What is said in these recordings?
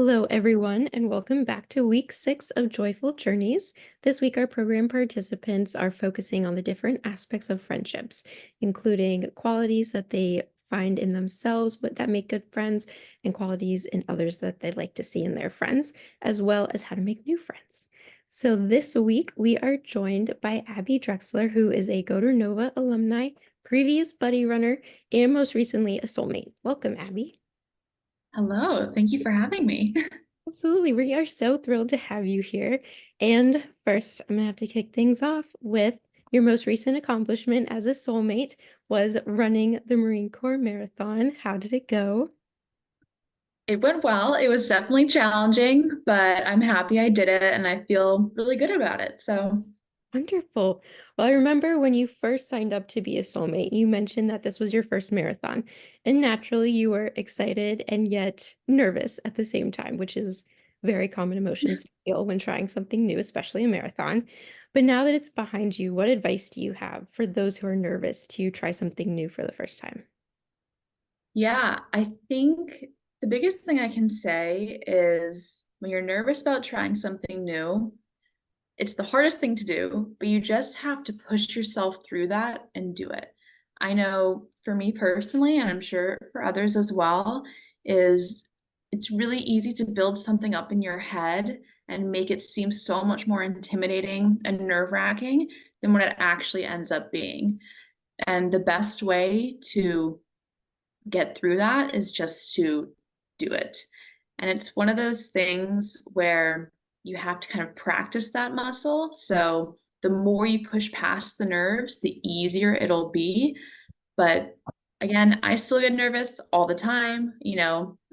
Hello, everyone, and welcome back to week 6 of Joyful Journeys. This week, our program participants are focusing on the different aspects of friendships, including qualities that they find in themselves but that make good friends, and qualities in others that they'd like to see in their friends, as well as how to make new friends. So this week, we are joined by Abby Drexler, who is a GOTR NOVA alumni, previous buddy runner, and most recently a soulmate. Welcome, Abby. Hello, thank you for having me. Absolutely. We are so thrilled to have you here. And first, I'm going to have to kick things off with your most recent accomplishment as a soulmate was running the Marine Corps Marathon. How did it go? It went well. It was definitely challenging, but I'm happy I did it and I feel really good about it. So, Wonderful. Well, I remember when you first signed up to be a soulmate, you mentioned that this was your first marathon, and naturally you were excited and yet nervous at the same time, which is very common emotions to feel when trying something new, especially a marathon. But now that it's behind you, what advice do you have for those who are nervous to try something new for the first time? yeah, I think the biggest thing I can say is when you're nervous about trying something new, it's the hardest thing to do, but you just have to push yourself through that and do it. I know for me personally, and I'm sure for others as well, is it's really easy to build something up in your head and make it seem so much more intimidating and nerve-wracking than what it actually ends up being. And the best way to get through that is just to do it. And it's one of those things where you have to kind of practice that muscle. So the more you push past the nerves, the easier it'll be. But again, I still get nervous all the time.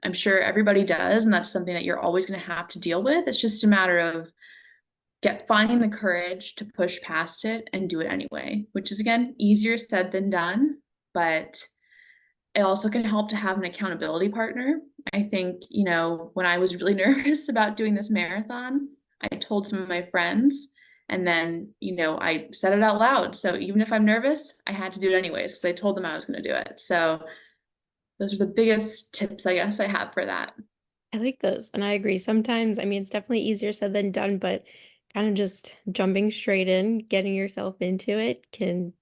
I'm sure everybody does, and that's something that you're always going to have to deal with. It's just a matter of finding the courage to push past it and do it anyway, which is again easier said than done, but it also can help to have an accountability partner. I think, when I was really nervous about doing this marathon, I told some of my friends and then, I said it out loud. So even if I'm nervous, I had to do it anyways because I told them I was going to do it. So those are the biggest tips I guess I have for that. I like those, and I agree. Sometimes, I mean, it's definitely easier said than done, but kind of just jumping straight in, getting yourself into it can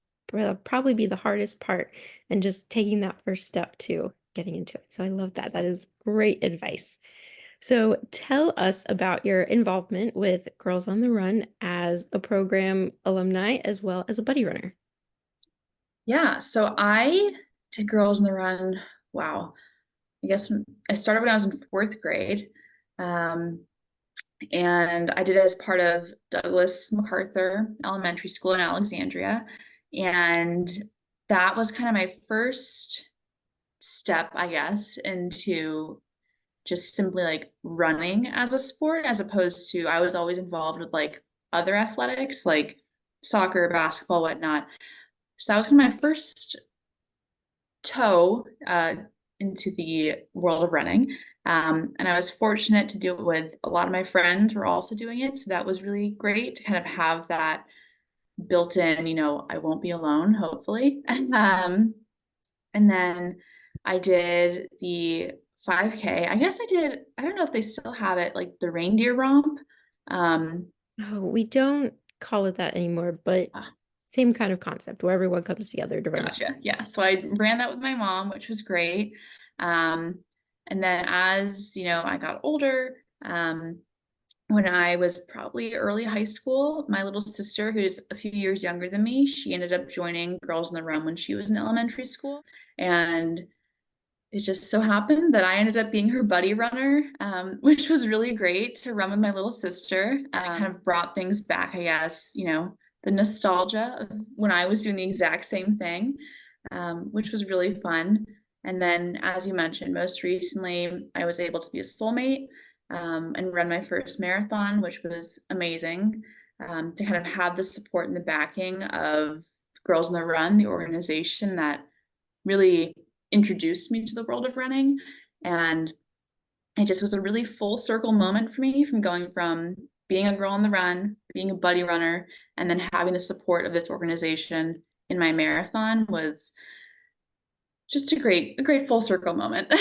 probably be the hardest part, and just taking that first step to getting into it. So I love that. That is great advice. So tell us about your involvement with Girls on the Run as a program alumni as well as a buddy runner. Yeah, so I did Girls in the Run. Wow. I guess I started when I was in fourth grade. Um, and I did it as part of Douglas MacArthur Elementary School in Alexandria. And that was kind of my first step, I guess, into just simply like running as a sport, as opposed to I was always involved with like other athletics, like soccer, basketball, whatnot. So that was kind of my first toe into the world of running. And I was fortunate to do it with a lot of my friends were also doing it. So that was really great to kind of have that built in, I won't be alone, hopefully. And then I did the 5K. I guess I don't know if they still have it, like the reindeer romp. Um, Oh, we don't call it that anymore, but same kind of concept where everyone comes together to run. Gotcha. Yeah. So I ran that with my mom, which was great. Um, and then as, I got older, when I was probably early high school, my little sister, who's a few years younger than me, she ended up joining Girls in the Run when she was in elementary school. And it just so happened that I ended up being her buddy runner, which was really great to run with my little sister. Kind of brought things back, I guess, the nostalgia of when I was doing the exact same thing, which was really fun. And then, as you mentioned, most recently, I was able to be a soulmate and run my first marathon, which was amazing to kind of have the support and the backing of Girls on the Run, the organization that really introduced me to the world of running. And it just was a really full circle moment for me from going from being a girl on the run, being a buddy runner, and then having the support of this organization in my marathon was just a great full circle moment.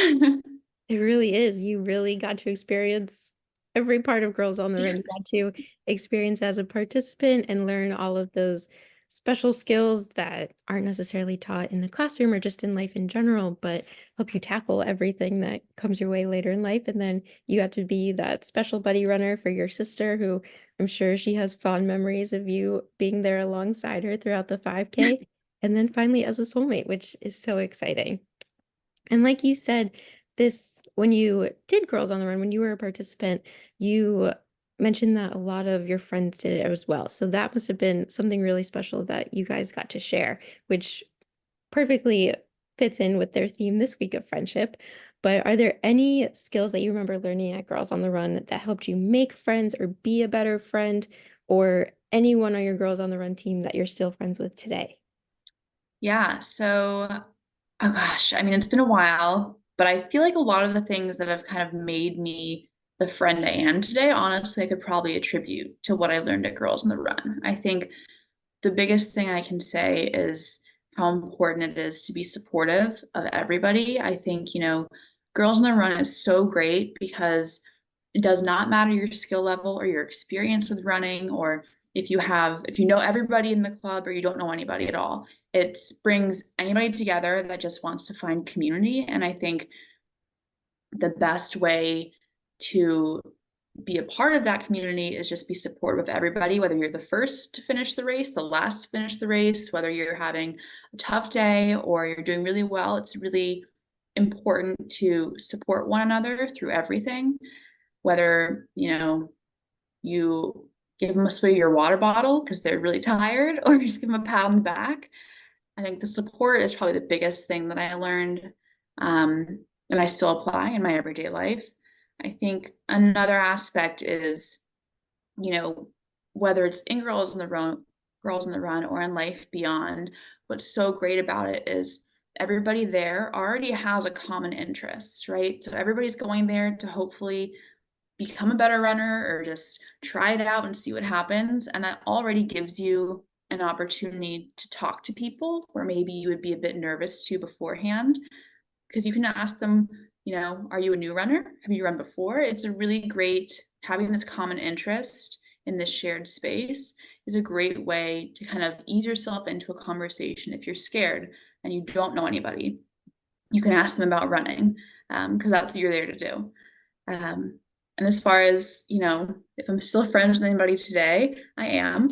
It really is. You really got to experience every part of Girls on the Run. You got Yes. to experience as a participant and learn all of those special skills that aren't necessarily taught in the classroom or just in life in general, but help you tackle everything that comes your way later in life. And then you got to be that special buddy runner for your sister, who I'm sure she has fond memories of you being there alongside her throughout the 5K. And then finally as a soulmate, which is so exciting. And like you said, this when you did Girls on the Run, when you were a participant, you mentioned that a lot of your friends did it as well. So that must have been something really special that you guys got to share, which perfectly fits in with their theme this week of friendship. But are there any skills that you remember learning at Girls on the Run that helped you make friends or be a better friend, or anyone on your Girls on the Run team that you're still friends with today? Yeah, so, oh gosh, I mean, it's been a while, but I feel like a lot of the things that have kind of made me the friend I am today, honestly, I could probably attribute to what I learned at Girls on the Run. I think the biggest thing I can say is how important it is to be supportive of everybody. I think, Girls on the Run is so great because it does not matter your skill level or your experience with running, or if you know everybody in the club or you don't know anybody at all. It brings anybody together that just wants to find community. And I think the best way to be a part of that community is just be supportive of everybody, whether you're the first to finish the race, the last to finish the race, whether you're having a tough day or you're doing really well. It's really important to support one another through everything, whether, you give them a swig of your water bottle because they're really tired, or you just give them a pat on the back. I think the support is probably the biggest thing that I learned, and I still apply in my everyday life. I think another aspect is, you know, whether it's in Girls in the Run or in life beyond, what's so great about it is everybody there already has a common interest, right? So everybody's going there to hopefully become a better runner or just try it out and see what happens. And that already gives you an opportunity to talk to people where maybe you would be a bit nervous to beforehand, because you can ask them, are you a new runner? Have you run before? It's a really great having this common interest in this shared space is a great way to kind of ease yourself into a conversation if you're scared and you don't know anybody. You can ask them about running because that's what you're there to do. And as far as, if I'm still friends with anybody today, I am.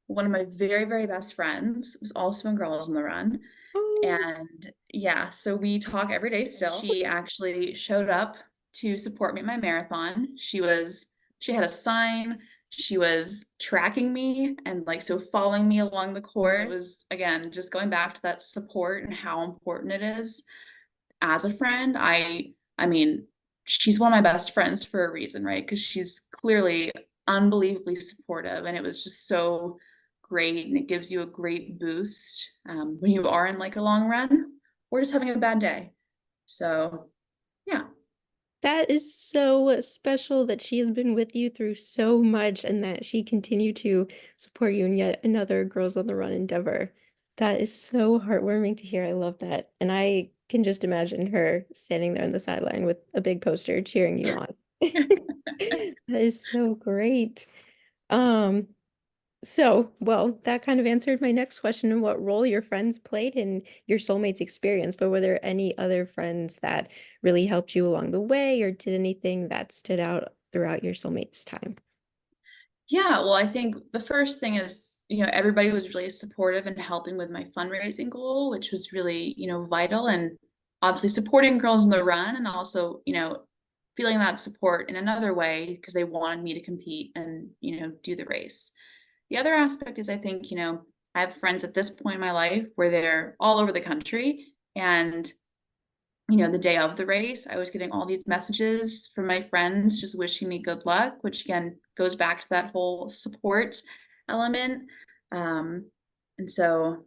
One of my very, very best friends was also in Girls on the Run. Oh, And yeah, so we talk every day still. She actually showed up to support me in my marathon. She had a sign, she was tracking me and so following me along the course. It was again just going back to that support and how important it is as a friend. I mean, she's one of my best friends for a reason, right? Because she's clearly unbelievably supportive, and it was just so great, and it gives you a great boost when you are in a long run or just having a bad day. So yeah. that is so special that she has been with you through so much and that she continued to support you in yet another Girls on the Run endeavor. That is so heartwarming to hear. I love that. And I can just imagine her standing there on the sideline with a big poster cheering you on. That is so great. Um, well, that kind of answered my next question and what role your friends played in your soulmate's experience. But were there any other friends that really helped you along the way or did anything that stood out throughout your soulmate's time? Yeah, well, I think the first thing is, everybody was really supportive and helping with my fundraising goal, which was really, vital, and obviously supporting Girls in the Run, and also, feeling that support in another way because they wanted me to compete and, do the race. The other aspect is I think, I have friends at this point in my life where they're all over the country, and the day of the race, I was getting all these messages from my friends just wishing me good luck, which again goes back to that whole support element. Um, and so,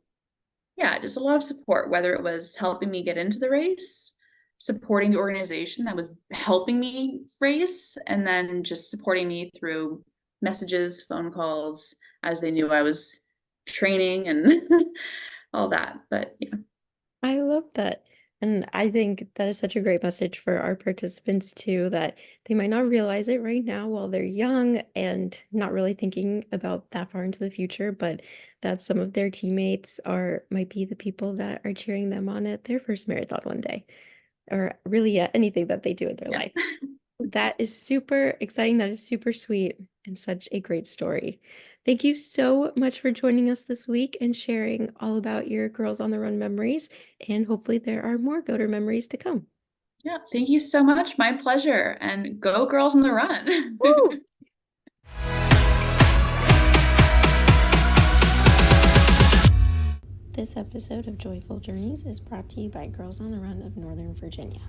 yeah, just a lot of support, whether it was helping me get into the race, supporting the organization that was helping me race, and then just supporting me through messages, phone calls, as they knew I was training and all that. But yeah. I love that. And I think that is such a great message for our participants too, that they might not realize it right now while they're young and not really thinking about that far into the future, but that some of their teammates might be the people that are cheering them on at their first marathon one day, or really anything that they do in their Yeah. life. That is super exciting. That is super sweet and such a great story. Thank you so much for joining us this week and sharing all about your Girls on the Run memories. And hopefully, there are more GOTR memories to come. Yeah, thank you so much. My pleasure. And go girls on the run. Woo! This episode of Joyful Journeys is brought to you by Girls on the Run of Northern Virginia.